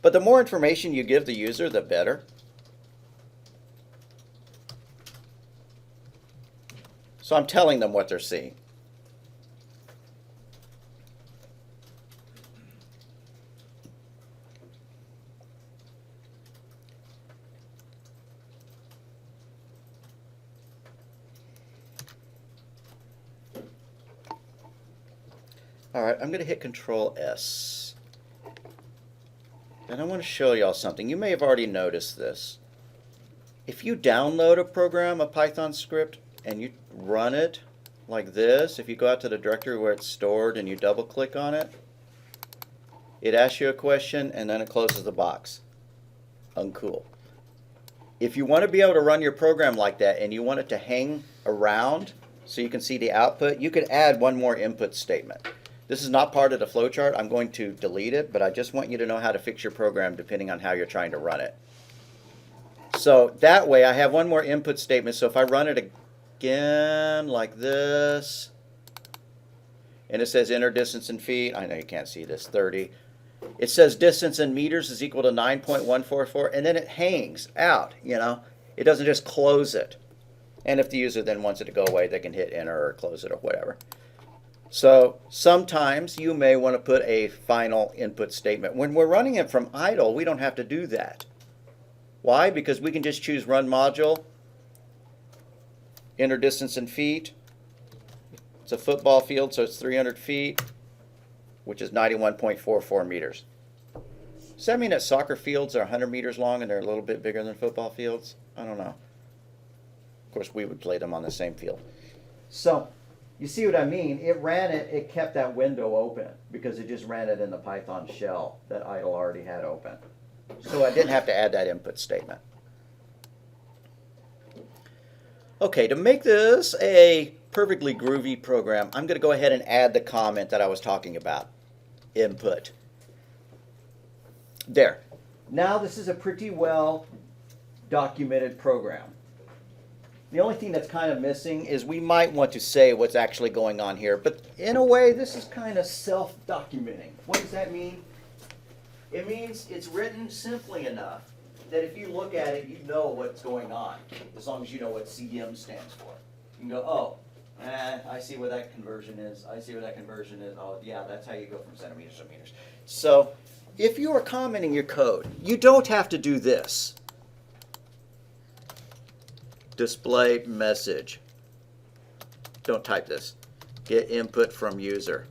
Speaker 1: but the more information you give the user, the better. So I'm telling them what they're seeing. All right, I'm going to hit Control S. And I want to show y'all something. You may have already noticed this. If you download a program, a Python script, and you run it like this, if you go out to the directory where it's stored and you double click on it, it asks you a question and then it closes the box. Uncool. If you want to be able to run your program like that and you want it to hang around so you can see the output, you could add one more input statement. This is not part of the flowchart. I'm going to delete it, but I just want you to know how to fix your program depending on how you're trying to run it. So that way I have one more input statement. So if I run it again like this, and it says enter distance in feet, I know you can't see this, 30. it says distance in meters is equal to 9.144, and then it hangs out, you know. It doesn't just close it. And if the user then wants it to go away, they can hit enter or close it or whatever. So sometimes you may want to put a final input statement. When we're running it from idle, we don't have to do that. Why? Because we can just choose run module, enter distance in feet. It's a football field, so it's 300 feet, which is 91.44 meters. Does that mean that soccer fields are 100 meters long and they're a little bit bigger than football fields? I don't know. Of course, we would play them on the same field. So, you see what I mean? It ran it, it kept that window open because it just ran it in the Python shell that idle already had open. So I didn't have to add that input statement. Okay, to make this a perfectly groovy program, I'm going to go ahead and add the comment that I was talking about. Input. There. Now this is a pretty well documented program. The only thing that's kind of missing is we might want to say what's actually going on here, but in a way this is kind of self-documenting. What does that mean? It means it's written simply enough that if you look at it, you know what's going on, as long as you know what CM stands for. You can go, oh, I see what that conversion is. I see what that conversion is. Oh, yeah, that's how you go from centimeters to meters. So if you are commenting your code, you don't have to do this. Display message. Don't type this. Get input from user.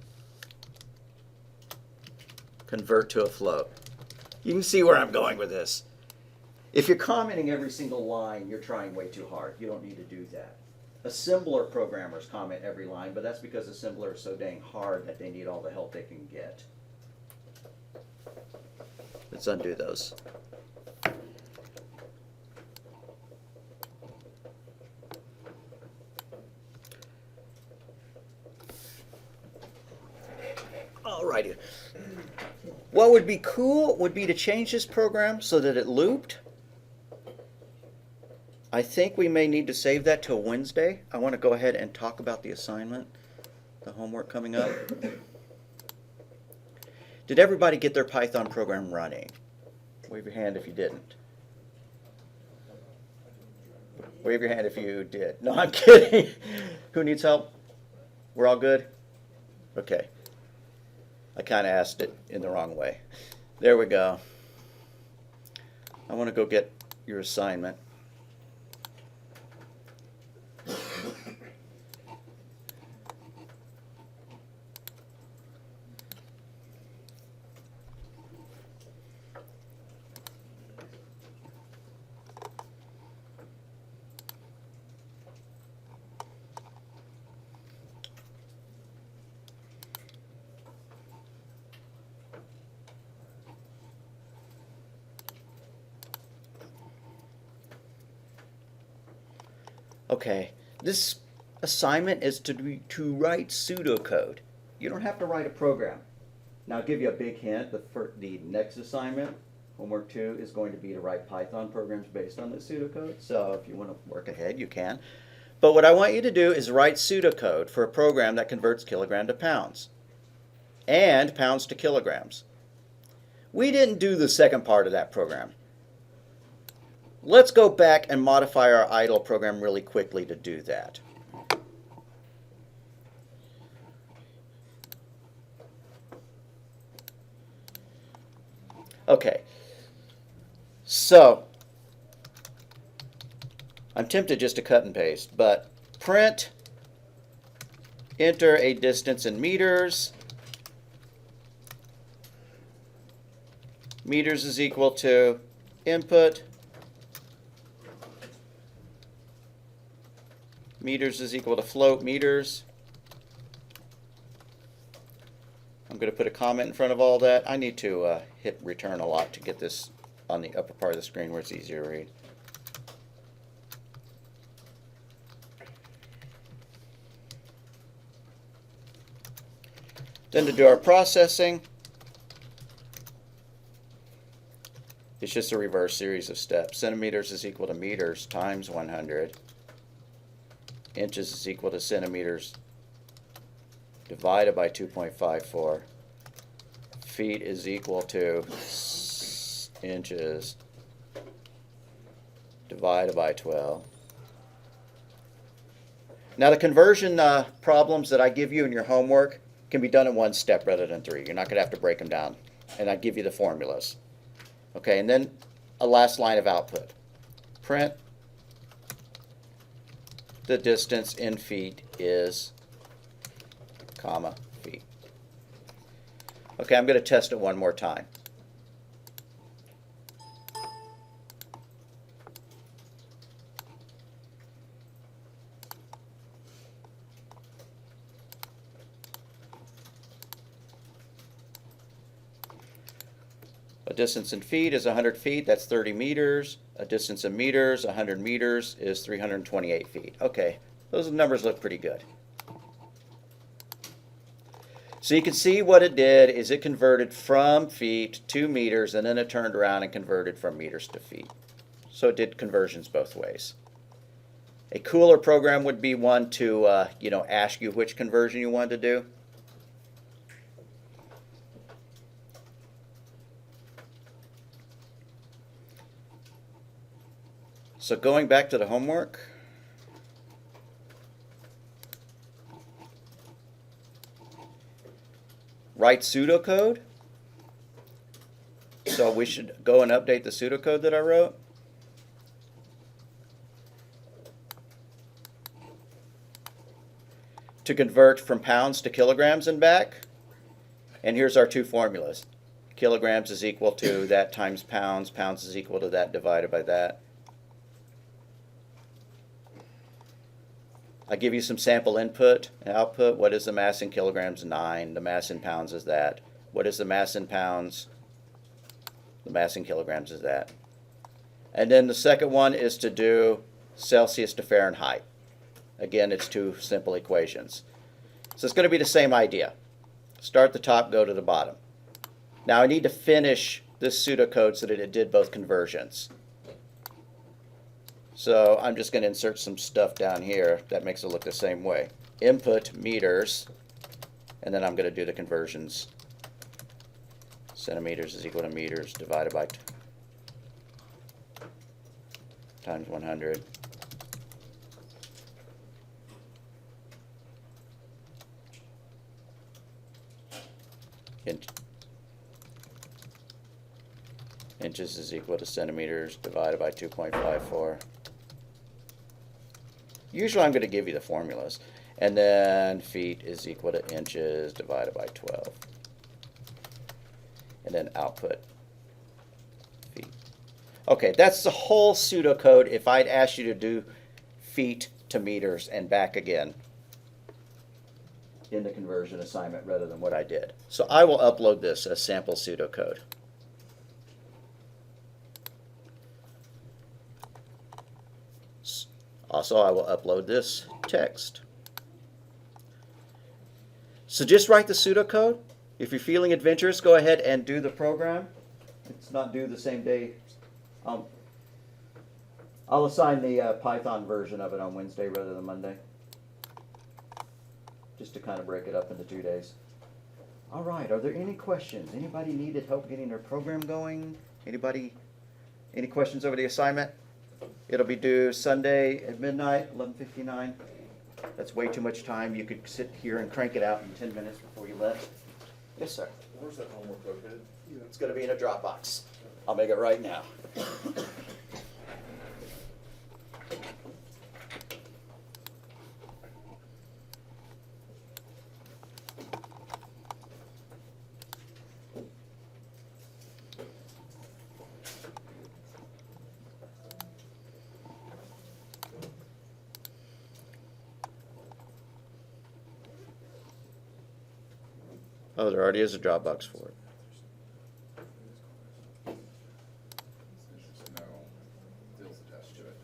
Speaker 1: Convert to a float. You can see where I'm going with this. If you're commenting every single line, you're trying way too hard. You don't need to do that. Assembler programmers comment every line, but that's because assembler is so dang hard that they need all the help they can get. Let's undo those. Alrighty. What would be cool would be to change this program so that it looped. I think we may need to save that till Wednesday. I want to go ahead and talk about the assignment, the homework coming up. Did everybody get their Python program running? Wave your hand if you didn't. Wave your hand if you did. No, I'm kidding. Who needs help? We're all good? Okay. I kind of asked it in the wrong way. There we go. I want to go get your assignment. Okay, this assignment is to write pseudocode. You don't have to write a program. Now I'll give you a big hint. The next assignment, homework 2, is going to be to write Python programs based on the pseudocode. So if you want to work ahead, you can. But what I want you to do is write pseudocode for a program that converts kilogram to pounds and pounds to kilograms. We didn't do the second part of that program. Let's go back and modify our idle program really quickly to do that. Okay, so I'm tempted just to cut and paste, but print, enter a distance in meters. Meters is equal to input. Meters is equal to float meters. I'm going to put a comment in front of all that. I need to hit return a lot to get this on the upper part of the screen where it's easier to read. Then to do our processing, it's just a reverse series of steps. Centimeters is equal to meters times 100. Inches is equal to centimeters divided by 2.54. feet is equal to inches divided by 12. Now the conversion problems that I give you in your homework can be done in one step rather than three. You're not going to have to break them down. And I give you the formulas. Okay, and then a last line of output. Print the distance in feet is, comma, feet. Okay, I'm going to test it one more time. A distance in feet is 100 feet, that's 30 meters. A distance in meters, 100 meters, is 328 feet. Okay, those numbers look pretty good. So you can see what it did is it converted from feet to meters, and then it turned around and converted from meters to feet. So it did conversions both ways. A cooler program would be one to ask you which conversion you wanted to do. So going back to the homework, write pseudocode. So we should go and update the pseudocode that I wrote. To convert from pounds to kilograms and back. And here's our two formulas. Kilograms is equal to that times pounds. Pounds is equal to that divided by that. I give you some sample input and output. What is the mass in kilograms? 9. The mass in pounds is that. What is the mass in pounds? The mass in kilograms is that. And then the second one is to do Celsius to Fahrenheit. Again, it's two simple equations. So it's going to be the same idea. Start at the top, go to the bottom. Now I need to finish this pseudocode so that it did both conversions. So I'm just going to insert some stuff down here that makes it look the same way. Input meters, and then I'm going to do the conversions. Centimeters is equal to meters divided by times 100. Inches is equal to centimeters divided by 2.54. Usually I'm going to give you the formulas. And then feet is equal to inches divided by 12. And then output feet. Okay, that's the whole pseudocode if I'd asked you to do feet to meters and back again in the conversion assignment rather than what I did. So I will upload this as sample pseudocode. Also, I will upload this text. So just write the pseudocode. If you're feeling adventurous, go ahead and do the program. It's not due the same day. I'll assign the Python version of it on Wednesday rather than Monday, just to kind of break it up into 2 days. All right, are there any questions? Anybody needed help getting their program going? Anybody, any questions over the assignment? It'll be due Sunday at midnight, 11:59. That's way too much time. You could sit here and crank it out in 10 minutes before you left. Yes, sir.
Speaker 2: Where's that homework located?
Speaker 1: It's going to be in a Dropbox. I'll make it right now. Oh, there already is a Dropbox for it.
Speaker 2: No deals attached to it.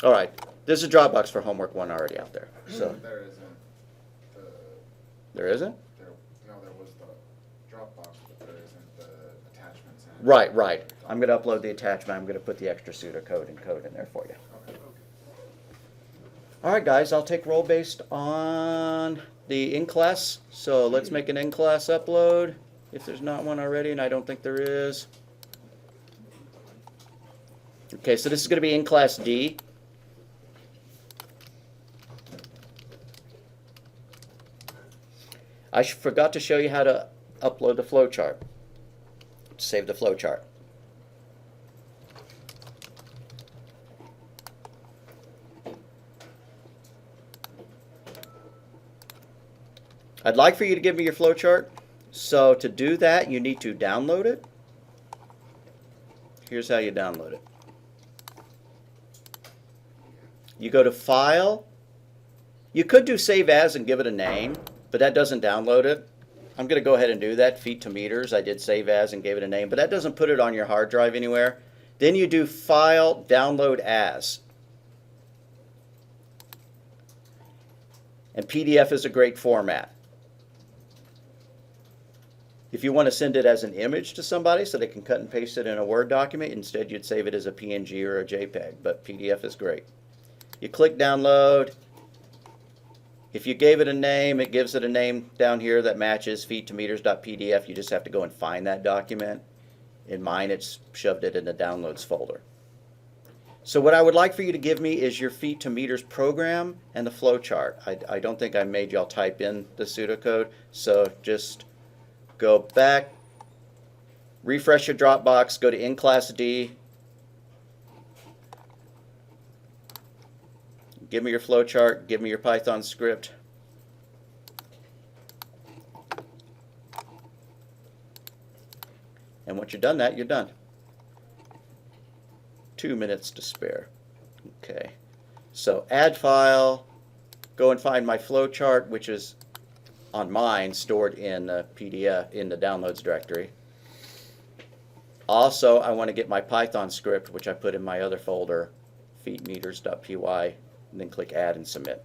Speaker 1: All right, there's a Dropbox for homework 1 already out there. So
Speaker 2: There isn't.
Speaker 1: there isn't?
Speaker 2: There was the Dropbox, but there isn't the attachments.
Speaker 1: Right. I'm going to upload the attachment. I'm going to put the extra pseudocode and code in there for you.
Speaker 2: Okay.
Speaker 1: All right, guys, I'll take roll based on the in-class. So let's make an in-class upload if there's not one already, and I don't think there is. Okay, so this is going to be in-class D. I forgot to show you how to upload the flowchart. Save the flowchart. I'd like for you to give me your flowchart. So to do that, you need to download it. Here's how you download it. You go to File. You could do Save As and give it a name, but that doesn't download it. I'm going to go ahead and do that. Feet to meters. I did Save As and gave it a name, but that doesn't put it on your hard drive anywhere. Then you do File, Download As. And PDF is a great format. If you want to send it as an image to somebody so they can cut and paste it in a Word document, instead you'd save it as a PNG or a JPEG, but PDF is great. You click download. If you gave it a name, it gives it a name down here that matches feet2meters.pdf. You just have to go and find that document. In mine, it's shoved it in the downloads folder. So what I would like for you to give me is your feet to meters program and the flowchart. I don't think I made y'all type in the pseudocode, so just go back, refresh your Dropbox, go to in-class D, give me your flowchart, give me your Python script. And once you've done that, you're done. 2 minutes to spare. Okay, so add file, go and find my flowchart, which is on mine stored in PDF in the downloads directory. Also, I want to get my Python script, which I put in my other folder, feetmeters.py, and then click add and submit.